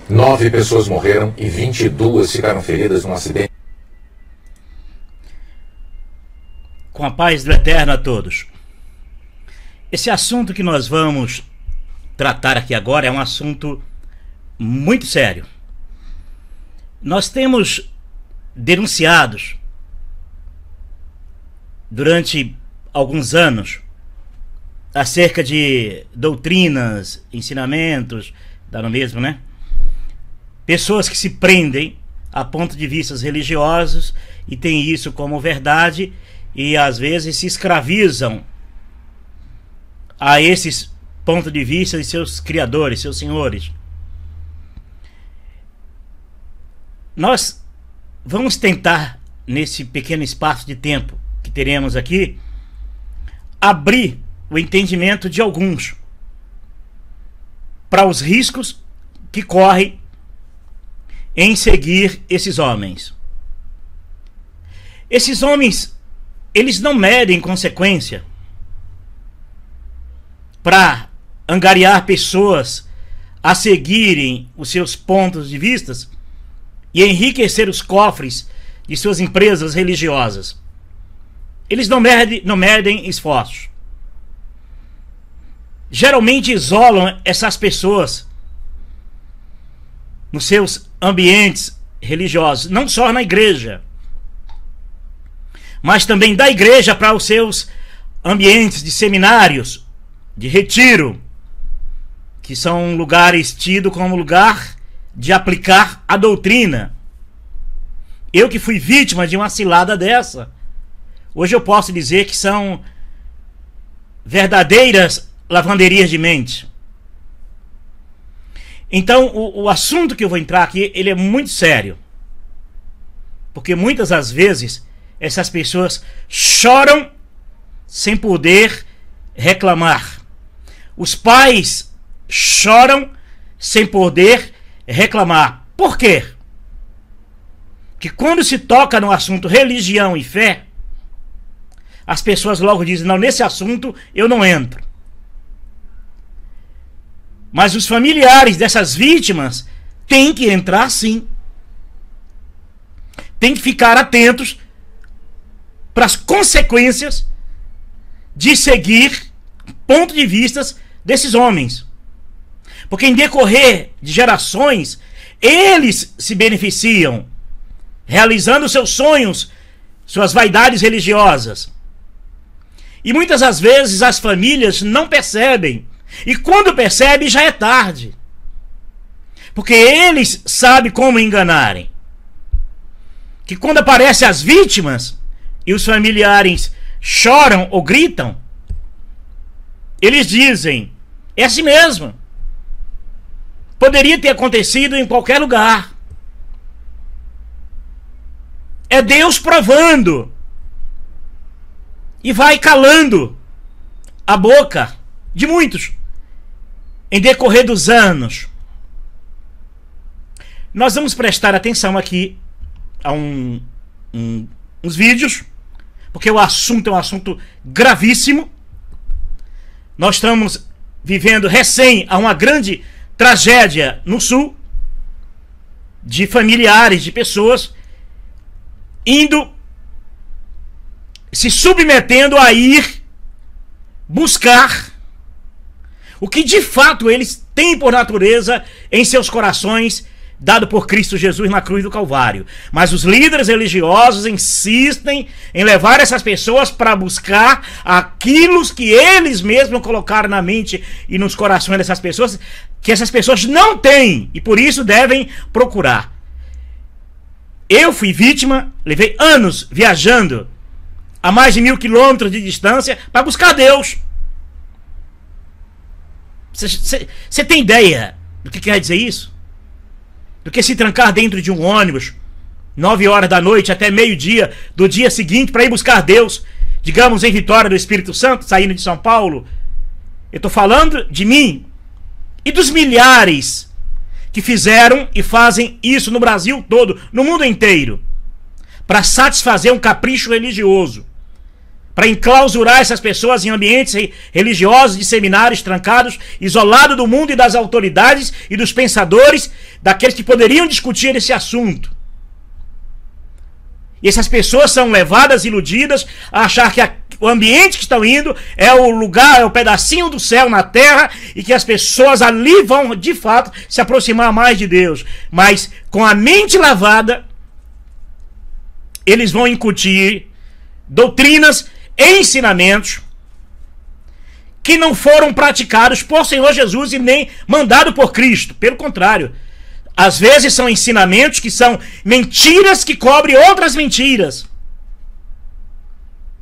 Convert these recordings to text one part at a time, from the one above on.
Nove pessoas morreram e 22 ficaram feridas num acidente. Com a paz do Eterno a todos. Esse assunto que nós vamos tratar aqui agora é um assunto muito sério. Nós temos denunciados durante alguns anos acerca de doutrinas, ensinamentos, dá no mesmo, né? Pessoas que se prendem a ponto de vistas religiosos e têm isso como verdade e às vezes se escravizam a esses pontos de vista de seus criadores, seus senhores. Nós vamos tentar, nesse pequeno espaço de tempo que teremos aqui, abrir o entendimento de alguns para os riscos que correm em seguir esses homens. Esses homens, eles não medem consequência para angariar pessoas a seguirem os seus pontos de vistas e enriquecer os cofres de suas empresas religiosas. Eles não medem esforços. Geralmente isolam essas pessoas nos seus ambientes religiosos, não só na igreja, mas também da igreja para os seus ambientes de seminários, de retiro, que são lugares tidos como lugar de aplicar a doutrina. Eu que fui vítima de uma cilada dessa, hoje eu posso dizer que são verdadeiras lavanderias de mente. Então, o assunto que eu vou entrar aqui, ele é muito sério. Porque muitas das vezes, essas pessoas choram sem poder reclamar. Os pais choram sem poder reclamar. Por quê? Porque quando se toca no assunto religião e fé, as pessoas logo dizem, não, nesse assunto eu não entro. Mas os familiares dessas vítimas têm que entrar sim. Tem que ficar atentos para as consequências de seguir ponto de vistas desses homens. Porque em decorrer de gerações, eles se beneficiam, realizando seus sonhos, suas vaidades religiosas. E muitas das vezes as famílias não percebem. E quando percebe, já é tarde. Porque eles sabem como enganarem. Que quando aparecem as vítimas e os familiares choram ou gritam, eles dizem, é assim mesmo. Poderia ter acontecido em qualquer lugar. É Deus provando. E vai calando a boca de muitos. Em decorrer dos anos, nós vamos prestar atenção aqui a uns vídeos, porque o assunto é um assunto gravíssimo. Nós estamos vivendo recém a uma grande tragédia no sul, de familiares, de pessoas indo, se submetendo a ir buscar o que de fato eles têm por natureza em seus corações, dado por Cristo Jesus na cruz do Calvário. Mas os líderes religiosos insistem em levar essas pessoas para buscar aquilo que eles mesmos colocaram na mente e nos corações dessas pessoas, que essas pessoas não têm, e por isso devem procurar. Eu fui vítima, levei anos viajando a mais de 1000 quilômetros de distância para buscar Deus. Você tem ideia do que quer dizer isso? do que se trancar dentro de um ônibus 9 horas da noite até meio-dia do dia seguinte para ir buscar Deus, digamos em Vitória do Espírito Santo, saindo de São Paulo. Eu estou falando de mim e dos milhares que fizeram e fazem isso no Brasil todo, no mundo inteiro, para satisfazer um capricho religioso, para enclausurar essas pessoas em ambientes religiosos, de seminários trancados, isolados do mundo e das autoridades e dos pensadores, daqueles que poderiam discutir esse assunto. E essas pessoas são levadas, iludidas, a achar que o ambiente que estão indo é o lugar, é o pedacinho do céu na terra, e que as pessoas ali vão, de fato, se aproximar mais de Deus. Mas, com a mente lavada, eles vão incutir doutrinas e ensinamentos que não foram praticados por Senhor Jesus e nem mandado por Cristo. Pelo contrário, às vezes são ensinamentos que são mentiras que cobrem outras mentiras.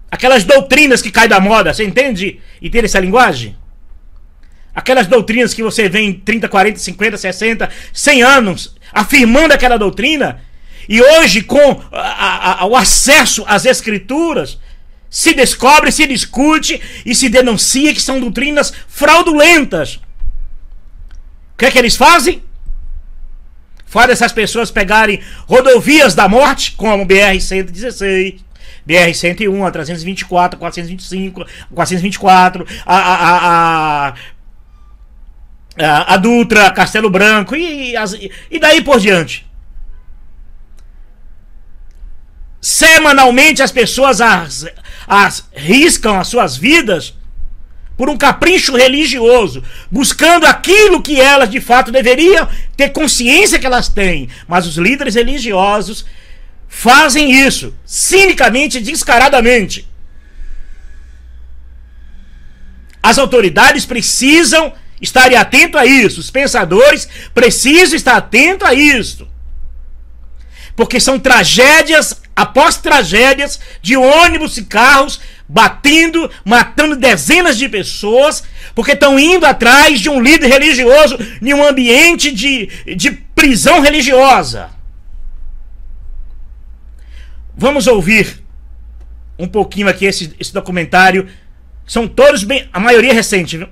Aquelas doutrinas que caem da moda, você entende? Entende essa linguagem? Aquelas doutrinas que você vê em 30, 40, 50, 60, 100 anos afirmando aquela doutrina, e hoje com o acesso às escrituras se descobre, se discute e se denuncia que são doutrinas fraudulentas. O que é que eles fazem? Faz essas pessoas pegarem rodovias da morte, como BR-116, BR-101, a 324, 425, 424, a Dutra, Castelo Branco e daí por diante. Semanalmente as pessoas arriscam as suas vidas por um capricho religioso, buscando aquilo que elas de fato deveriam ter consciência que elas têm. Mas os líderes religiosos fazem isso cinicamente e descaradamente. As autoridades precisam estar atentos a isso, os pensadores precisam estar atentos a isso, porque são tragédias após tragédias de ônibus e carros batendo, matando dezenas de pessoas, porque estão indo atrás de um líder religioso em um ambiente de prisão religiosa. Vamos ouvir um pouquinho aqui esse documentário. São todos a maioria recente, viu?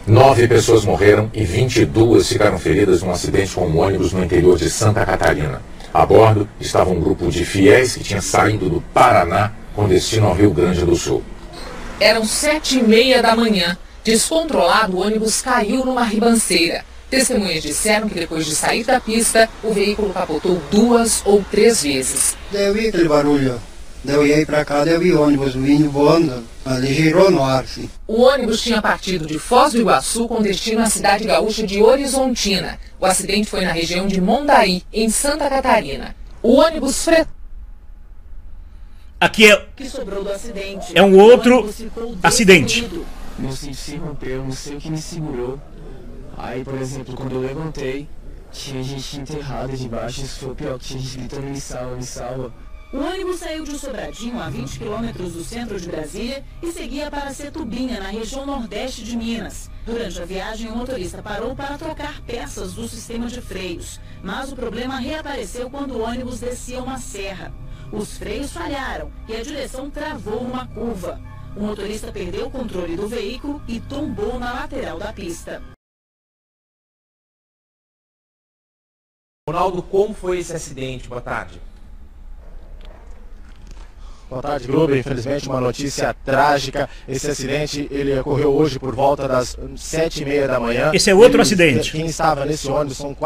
9 pessoas morreram e 22 ficaram feridas num acidente com um ônibus no interior de Santa Catarina. A bordo estava um grupo de fiéis que tinha saído do Paraná com destino ao Rio Grande do Sul. Eram 7h30 da manhã. Descontrolado, o ônibus caiu numa ribanceira. Testemunhas disseram que depois de sair da pista, o veículo capotou 2 ou 3 vezes. Daí eu vi aquele barulho. Daí eu ia pra cá, daí eu vi o ônibus vindo voando, ali girou no ar, assim. O ônibus tinha partido de Foz do Iguaçu com destino à cidade gaúcha de Horizontina. O acidente foi na região de Mondaí, em Santa Catarina. O ônibus Aqui que sobrou do acidente. É um outro acidente. Meu cinto se rompeu, não sei o que me segurou. Aí, por exemplo, quando eu levantei, tinha gente enterrada debaixo. Isso foi o pior, que tinha gente gritando: me salva, me salva. O ônibus saiu de Sobradinho, a 20 quilômetros do centro de Brasília, e seguia para Setubinha, na região nordeste de Minas. Durante a viagem, o motorista parou para trocar peças do sistema de freios, mas o problema reapareceu quando o ônibus descia uma serra. Os freios falharam e a direção travou uma curva. O motorista perdeu o controle do veículo e tombou na lateral da pista. Ronaldo, como foi esse acidente? Boa tarde. Boa tarde, Globo. Infelizmente, uma notícia trágica. Esse acidente, ele ocorreu hoje por volta das 7h30 da manhã. Esse é outro acidente. Quem estava nesse ônibus são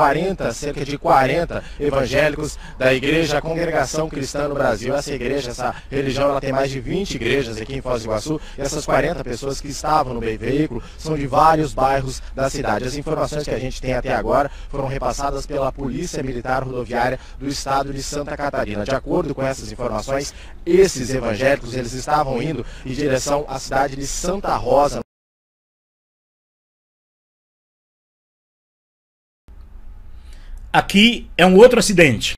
cerca de 40 evangélicos da igreja, a Congregação Cristã no Brasil. Essa igreja, essa religião, ela tem mais de 20 igrejas aqui em Foz do Iguaçu. E essas 40 pessoas que estavam no veículo são de vários bairros da cidade. As informações que a gente tem até agora foram repassadas pela Polícia Militar Rodoviária do estado de Santa Catarina. De acordo com essas informações, esses evangélicos, eles estavam indo em direção à cidade de Santa Rosa. Aqui é um outro acidente.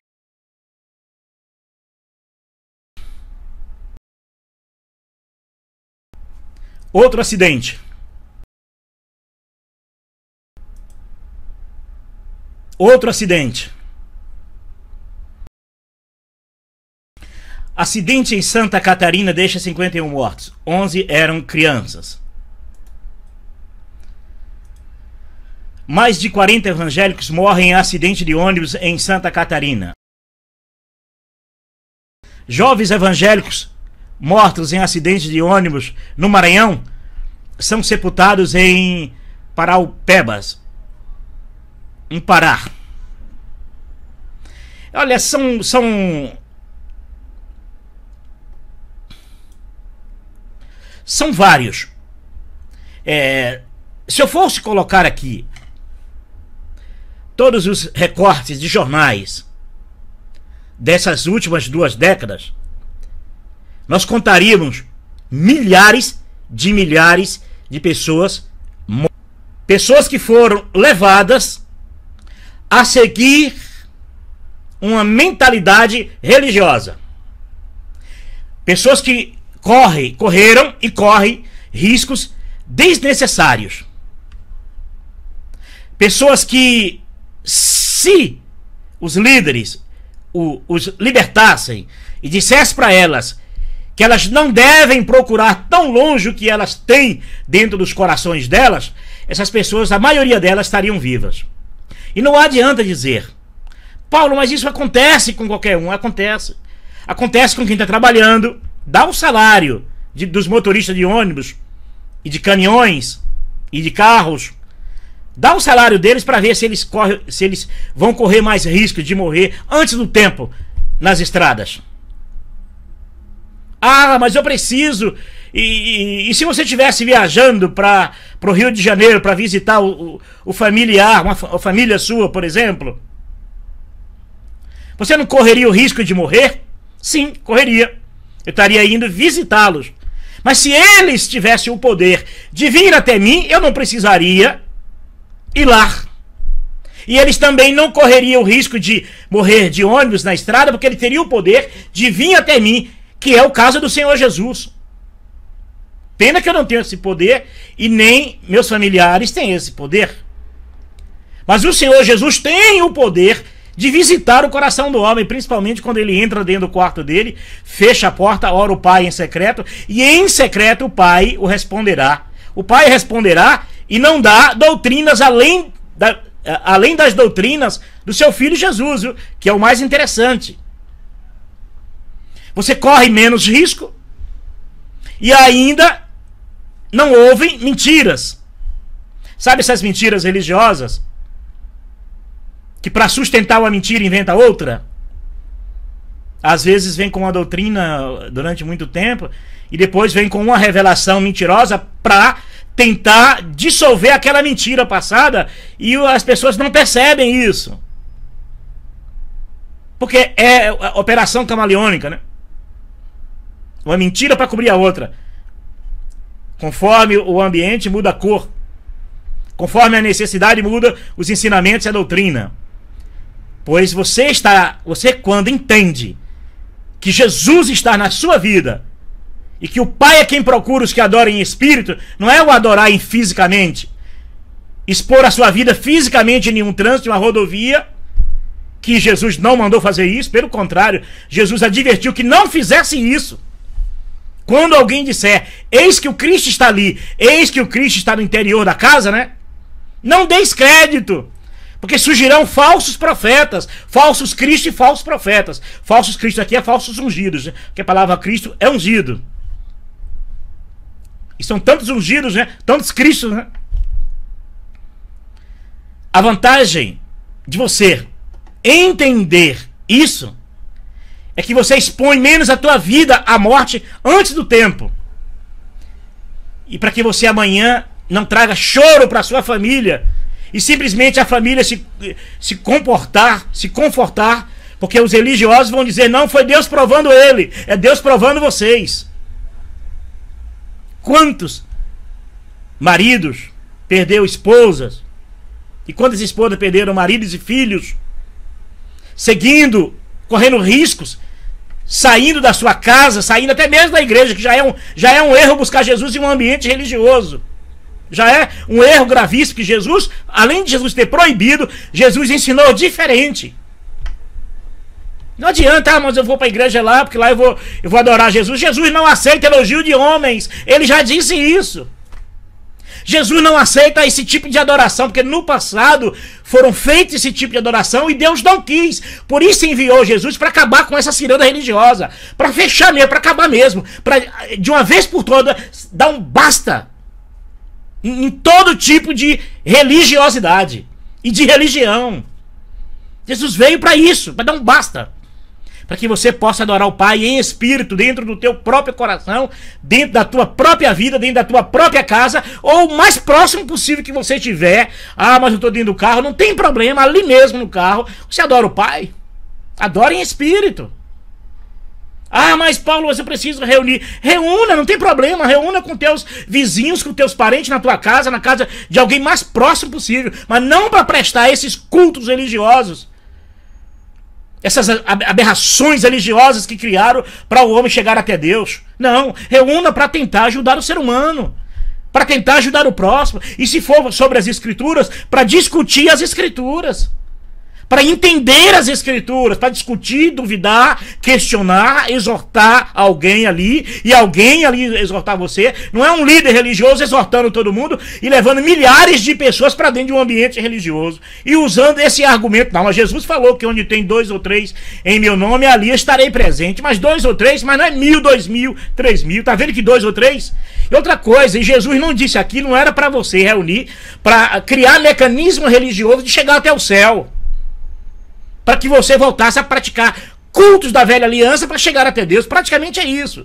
Outro acidente. Outro acidente. Acidente em Santa Catarina deixa 51 mortos. 11 eram crianças. Mais de 40 evangélicos morrem em acidente de ônibus em Santa Catarina. Jovens evangélicos mortos em acidente de ônibus no Maranhão são sepultados em Paraupebas, em Pará. Olha, são vários. Se eu fosse colocar aqui todos os recortes de jornais dessas últimas 2 décadas, nós contaríamos milhares de pessoas que foram levadas a seguir uma mentalidade religiosa. Pessoas que correram e correm riscos desnecessários. Pessoas que, se os líderes os libertassem e dissessem para elas que elas não devem procurar tão longe o que elas têm dentro dos corações delas, essas pessoas, a maioria delas, estariam vivas. E não adianta dizer: Paulo, mas isso acontece com qualquer um. Acontece. Acontece com quem está trabalhando. Dá o salário dos motoristas de ônibus e de caminhões e de carros. Dá o salário deles para ver se eles vão correr mais risco de morrer antes do tempo nas estradas. Ah, mas eu preciso. E se você estivesse viajando para o Rio de Janeiro para visitar o familiar, uma família sua, por exemplo, você não correria o risco de morrer? Sim, correria. Eu estaria indo visitá-los. Mas se eles tivessem o poder de vir até mim, eu não precisaria ir lá. E eles também não correriam o risco de morrer de ônibus na estrada, porque ele teria o poder de vir até mim, que é o caso do Senhor Jesus. Pena que eu não tenho esse poder e nem meus familiares têm esse poder. Mas o Senhor Jesus tem o poder de visitar o coração do homem, principalmente quando ele entra dentro do quarto dele, fecha a porta, ora o Pai em secreto, e em secreto o Pai o responderá. O Pai responderá e não dá doutrinas além das doutrinas do seu Filho Jesus, viu? Que é o mais interessante. Você corre menos risco e ainda não ouvem mentiras. Sabe essas mentiras religiosas? Que para sustentar uma mentira inventa outra? Às vezes vem com uma doutrina durante muito tempo e depois vem com uma revelação mentirosa para tentar dissolver aquela mentira passada, e as pessoas não percebem isso. Porque é operação camaleônica, né? Uma mentira para cobrir a outra. Conforme o ambiente muda a cor. Conforme a necessidade muda os ensinamentos e a doutrina. Pois você quando entende que Jesus está na sua vida e que o Pai é quem procura os que adoram em espírito, não é o adorar fisicamente, expor a sua vida fisicamente em um trânsito, em uma rodovia, que Jesus não mandou fazer isso. Pelo contrário, Jesus advertiu que não fizesse isso. Quando alguém disser: eis que o Cristo está ali, eis que o Cristo está no interior da casa, né? Não deis crédito, porque surgirão falsos profetas, falsos Cristo e falsos profetas. Falsos Cristo aqui é falsos ungidos, né? Porque a palavra Cristo é ungido. E são tantos ungidos, né? Tantos Cristos, né? A vantagem de você entender isso é que você expõe menos a tua vida à morte antes do tempo. E para que você amanhã não traga choro para sua família e simplesmente a família se confortar, porque os religiosos vão dizer: não foi Deus provando ele, é Deus provando vocês. Quantos maridos perderam esposas? E quantas esposas perderam maridos e filhos? Correndo riscos, saindo da sua casa, saindo até mesmo da igreja, que já é um erro buscar Jesus em um ambiente religioso. Já é um erro gravíssimo que Jesus, além de Jesus ter proibido, Jesus ensinou diferente. Não adianta, mas eu vou para a igreja lá, porque lá eu vou adorar Jesus. Jesus não aceita elogio de homens. Ele já disse isso. Jesus não aceita esse tipo de adoração, porque no passado foram feitos esse tipo de adoração e Deus não quis. Por isso enviou Jesus para acabar com essa ciranda religiosa. Para fechar mesmo, para acabar mesmo. Para de uma vez por todas dar um basta em todo tipo de religiosidade e de religião. Jesus veio para isso, para dar um basta. Para que você possa adorar o Pai em espírito, dentro do teu próprio coração, dentro da tua própria vida, dentro da tua própria casa, ou o mais próximo possível que você tiver. Ah, mas eu estou dentro do carro, não tem problema, ali mesmo no carro, você adora o Pai. Adora em espírito. Ah, mas Paulo, você precisa reunir. Reúna, não tem problema, reúna com teus vizinhos, com teus parentes na tua casa, na casa de alguém mais próximo possível, mas não para prestar esses cultos religiosos. Essas aberrações religiosas que criaram para o homem chegar até Deus. Não, reúna para tentar ajudar o ser humano, para tentar ajudar o próximo. E se for sobre as Escrituras, para discutir as Escrituras, para entender as Escrituras, para discutir, duvidar, questionar, exortar alguém ali, e alguém ali exortar você. Não é um líder religioso exortando todo mundo e levando milhares de pessoas para dentro de um ambiente religioso e usando esse argumento. Não, mas Jesus falou que onde tem 2 ou 3 em meu nome, ali estarei presente. Mas 2 ou 3, mas não é 1.000, 2.000, 3.000. Tá vendo que 2 ou 3? E outra coisa, e Jesus não disse aqui, não era para você reunir, para criar mecanismo religioso de chegar até o céu, para que você voltasse a praticar cultos da velha aliança para chegar até Deus. Praticamente é isso.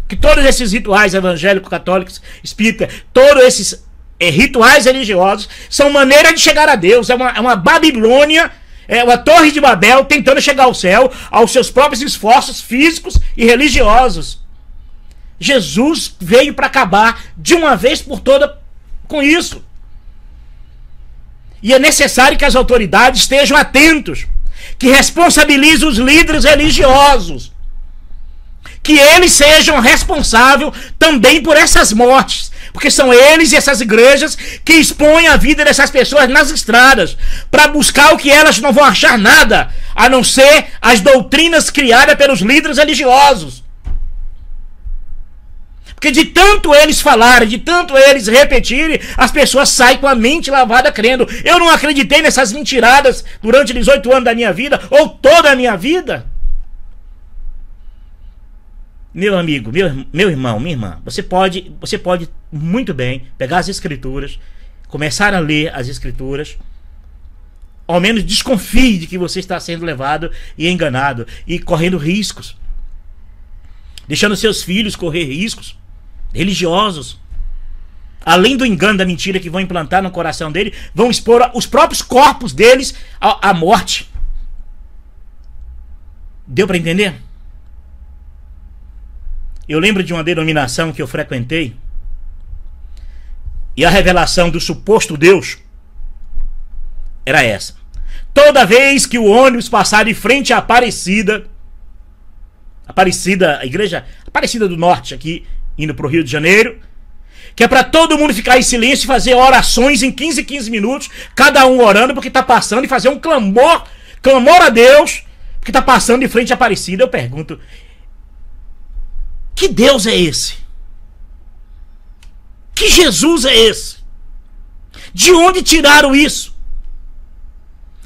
Que todos esses rituais evangélicos, católicos, espíritas, todos esses rituais religiosos são maneira de chegar a Deus. É uma Babilônia, é uma torre de Babel tentando chegar ao céu, aos seus próprios esforços físicos e religiosos. Jesus veio para acabar de uma vez por todas com isso. E é necessário que as autoridades estejam atentos, que responsabilizem os líderes religiosos, que eles sejam responsáveis também por essas mortes, porque são eles e essas igrejas que expõem a vida dessas pessoas nas estradas, para buscar o que elas não vão achar nada, a não ser as doutrinas criadas pelos líderes religiosos. Porque de tanto eles falarem, de tanto eles repetirem, as pessoas saem com a mente lavada crendo. Eu não acreditei nessas mentiradas durante 18 anos da minha vida, ou toda a minha vida. Meu amigo, meu irmão, minha irmã, você pode muito bem pegar as Escrituras, começar a ler as Escrituras, ao menos desconfie de que você está sendo levado e enganado, e correndo riscos, deixando seus filhos correr riscos religiosos, além do engano da mentira que vão implantar no coração dele, vão expor os próprios corpos deles à morte. Deu para entender? Eu lembro de uma denominação que eu frequentei, e a revelação do suposto Deus era essa: toda vez que o ônibus passar de frente à Aparecida, a igreja Aparecida do Norte, aqui indo para o Rio de Janeiro, que é para todo mundo ficar em silêncio e fazer orações em 15 minutos, cada um orando porque está passando, e fazer um clamor a Deus, porque está passando de frente à Aparecida. Eu pergunto, que Deus é esse? Que Jesus é esse? De onde tiraram isso?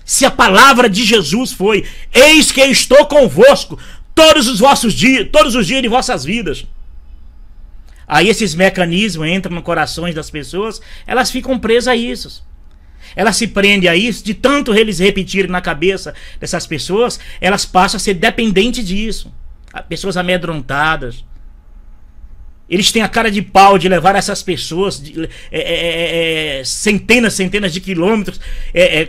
Se a palavra de Jesus foi: eis que eu estou convosco todos os dias de vossas vidas. Aí esses mecanismos entram nos corações das pessoas, elas ficam presas a isso. Elas se prendem a isso, de tanto eles repetirem na cabeça dessas pessoas, elas passam a ser dependentes disso. Pessoas amedrontadas. Eles têm a cara de pau de levar essas pessoas centenas de quilômetros,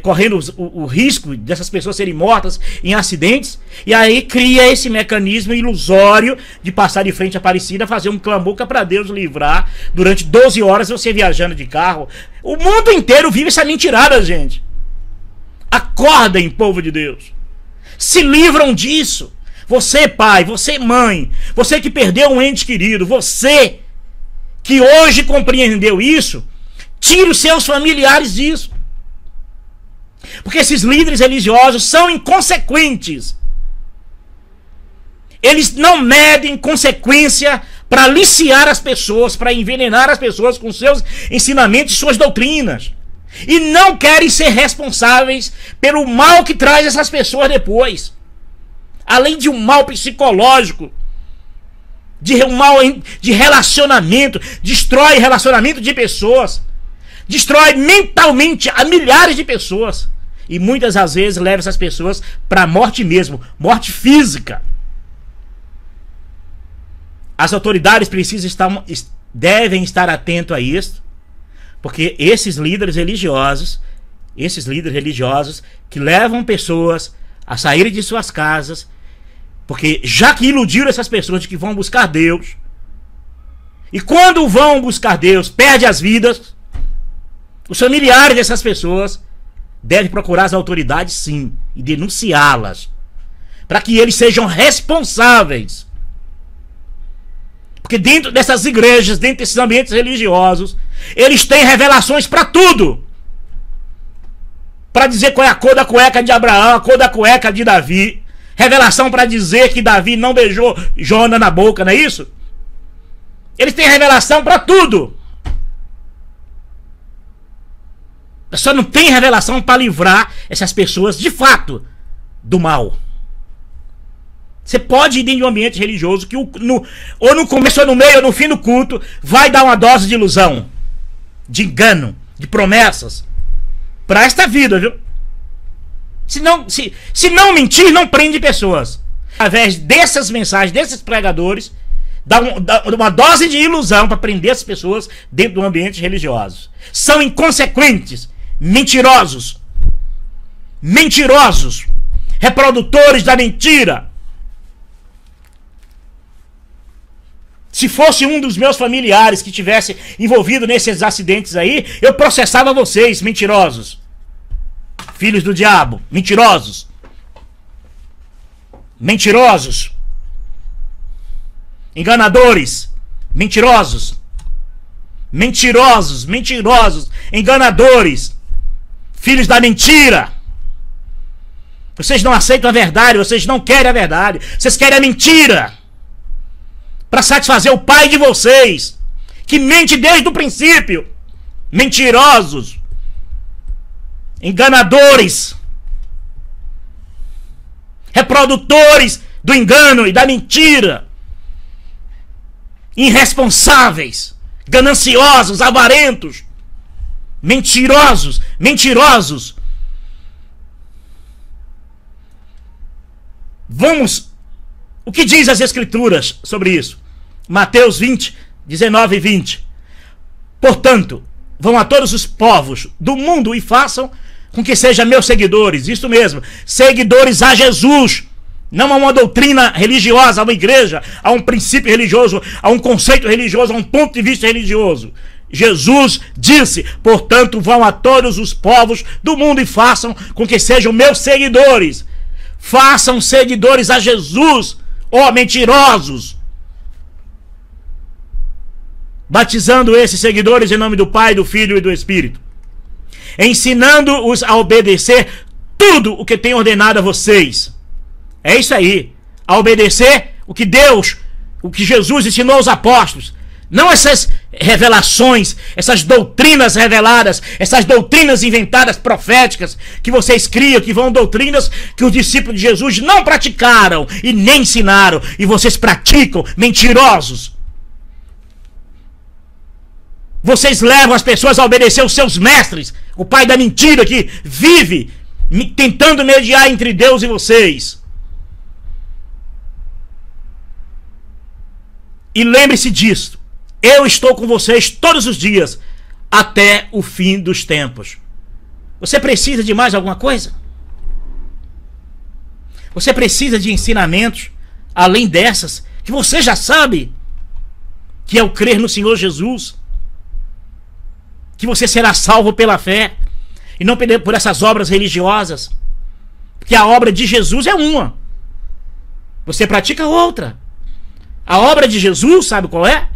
correndo o risco dessas pessoas serem mortas em acidentes. E aí cria esse mecanismo ilusório de passar de frente à Aparecida, fazer um clamor que é para Deus livrar durante 12 horas você viajando de carro. O mundo inteiro vive essa mentirada, gente. Acordem, povo de Deus. Se livram disso. Você, pai, você, mãe, você que perdeu um ente querido, você que hoje compreendeu isso, Tire os seus familiares disso. Porque esses líderes religiosos são inconsequentes. Eles não medem consequência para aliciar as pessoas, para envenenar as pessoas com seus ensinamentos e suas doutrinas. E não querem ser responsáveis pelo mal que traz essas pessoas depois. Além de um mal psicológico, de um mal de relacionamento, destrói relacionamento de pessoas, destrói mentalmente a milhares de pessoas. E muitas das vezes leva essas pessoas para a morte mesmo, morte física. As autoridades devem estar atentos a isso, porque esses líderes religiosos que levam pessoas a saírem de suas casas, porque já que iludiram essas pessoas de que vão buscar Deus, e quando vão buscar Deus, perdem as vidas, os familiares dessas pessoas devem procurar as autoridades sim, e denunciá-las, para que eles sejam responsáveis. Porque dentro dessas igrejas, dentro desses ambientes religiosos, eles têm revelações para tudo. Para dizer qual é a cor da cueca de Abraão, a cor da cueca de Davi. Revelação para dizer que Davi não beijou Jonas na boca, não é isso? Eles têm revelação para tudo. Só não tem revelação para livrar essas pessoas, de fato, do mal. Você pode ir dentro de um ambiente religioso que ou no começo, ou no meio, ou no fim do culto, vai dar uma dose de ilusão, de engano, de promessas, para esta vida, viu? Se não mentir, não prende pessoas. Através dessas mensagens, desses pregadores, dá uma dose de ilusão para prender as pessoas dentro do ambiente religioso. São inconsequentes, mentirosos, reprodutores da mentira. Se fosse um dos meus familiares que tivesse envolvido nesses acidentes aí, eu processava vocês, mentirosos. Filhos do diabo, mentirosos. Enganadores, mentirosos, enganadores, filhos da mentira. Vocês não aceitam a verdade, vocês não querem a verdade, vocês querem a mentira, para satisfazer o pai de vocês, que mente desde o princípio. Mentirosos, enganadores, reprodutores do engano e da mentira, irresponsáveis, gananciosos, avarentos, mentirosos. O que diz as Escrituras sobre isso? Mateus 20, 19 e 20. Portanto, vão a todos os povos do mundo e façam com que sejam meus seguidores. Isso mesmo, seguidores a Jesus. Não a uma doutrina religiosa, a uma igreja, a um princípio religioso, a um conceito religioso, a um ponto de vista religioso. Jesus disse, portanto, vão a todos os povos do mundo e façam com que sejam meus seguidores. Façam seguidores a Jesus, ó mentirosos. Batizando esses seguidores em nome do Pai, do Filho e do Espírito. Ensinando-os a obedecer tudo o que tenho ordenado a vocês. É isso aí. A obedecer o que Jesus ensinou aos apóstolos. Não essas revelações, essas doutrinas reveladas, essas doutrinas inventadas, proféticas, que vocês criam, que vão doutrinas que os discípulos de Jesus não praticaram e nem ensinaram. E vocês praticam, mentirosos. Vocês levam as pessoas a obedecer os seus mestres, o pai da mentira que vive tentando mediar entre Deus e vocês. E lembre-se disso. Eu estou com vocês todos os dias, até o fim dos tempos. Você precisa de mais alguma coisa? Você precisa de ensinamentos, além dessas, que você já sabe, que é o crer no Senhor Jesus, que você será salvo pela fé, e não por essas obras religiosas, porque a obra de Jesus é uma, você pratica outra. A obra de Jesus, sabe qual é?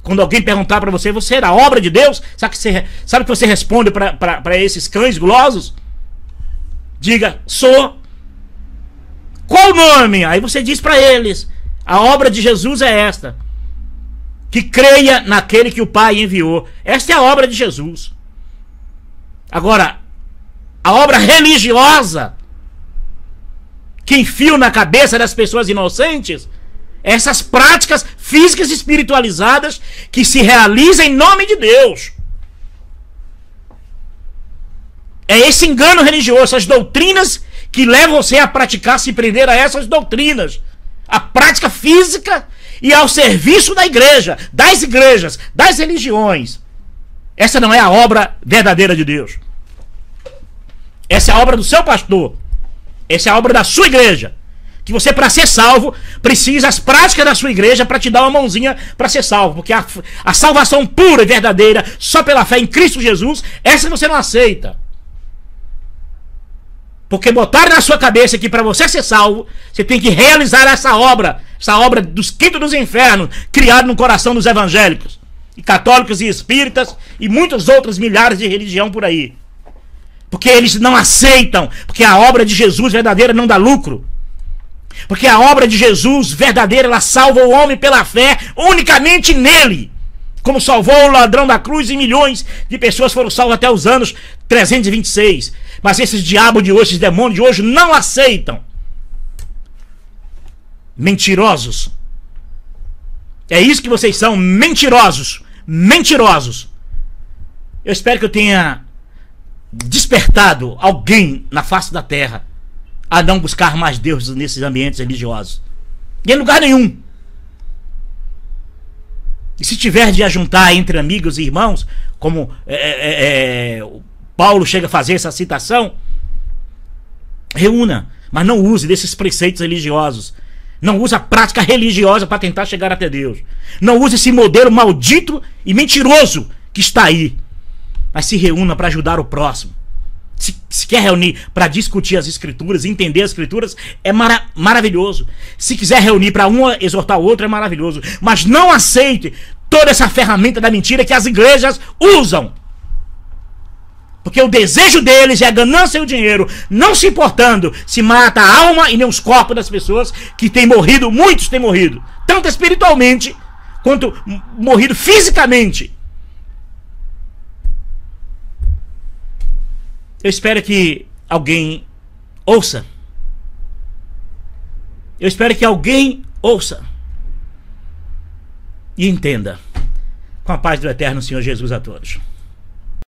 Quando alguém perguntar para você, você é da obra de Deus? Sabe o que você responde para esses cães gulosos? Diga, sou. Qual o nome? Aí você diz para eles, a obra de Jesus é esta. Que creia naquele que o Pai enviou. Esta é a obra de Jesus. Agora, a obra religiosa que enfio na cabeça das pessoas inocentes, essas práticas físicas espiritualizadas que se realizam em nome de Deus. É esse engano religioso, essas doutrinas que levam você a praticar, se prender a essas doutrinas. A prática física e ao serviço da igreja, das igrejas, das religiões. Essa não é a obra verdadeira de Deus. Essa é a obra do seu pastor. Essa é a obra da sua igreja. Que você, para ser salvo, precisa as práticas da sua igreja para te dar uma mãozinha para ser salvo. Porque a salvação pura e verdadeira, só pela fé em Cristo Jesus, essa você não aceita. Porque botaram na sua cabeça que para você ser salvo, você tem que realizar essa obra dos quintos dos infernos, criada no coração dos evangélicos, e católicos e espíritas, e muitos outros milhares de religião por aí. Porque eles não aceitam, porque a obra de Jesus verdadeira não dá lucro. Porque a obra de Jesus verdadeira, ela salva o homem pela fé, unicamente nele. Como salvou o ladrão da cruz e milhões de pessoas foram salvas até os anos 326. Mas esses diabos de hoje, esses demônios de hoje não aceitam. Mentirosos. É isso que vocês são, mentirosos. Mentirosos. Eu espero que eu tenha despertado alguém na face da terra a não buscar mais Deus nesses ambientes religiosos. E em lugar nenhum. E se tiver de ajuntar entre amigos e irmãos, como Paulo chega a fazer essa citação, reúna, mas não use desses preceitos religiosos. Não use a prática religiosa para tentar chegar até Deus. Não use esse modelo maldito e mentiroso que está aí. Mas se reúna para ajudar o próximo. Se quer reunir para discutir as escrituras, entender as escrituras, é maravilhoso. Se quiser reunir para um exortar o outro, é maravilhoso. Mas não aceite toda essa ferramenta da mentira que as igrejas usam. Porque o desejo deles é a ganância e o dinheiro, não se importando se mata a alma e nem os corpos das pessoas que têm morrido, muitos têm morrido, tanto espiritualmente quanto morrido fisicamente. Eu espero que alguém ouça. Eu espero que alguém ouça e entenda. Com a paz do eterno Senhor Jesus a todos.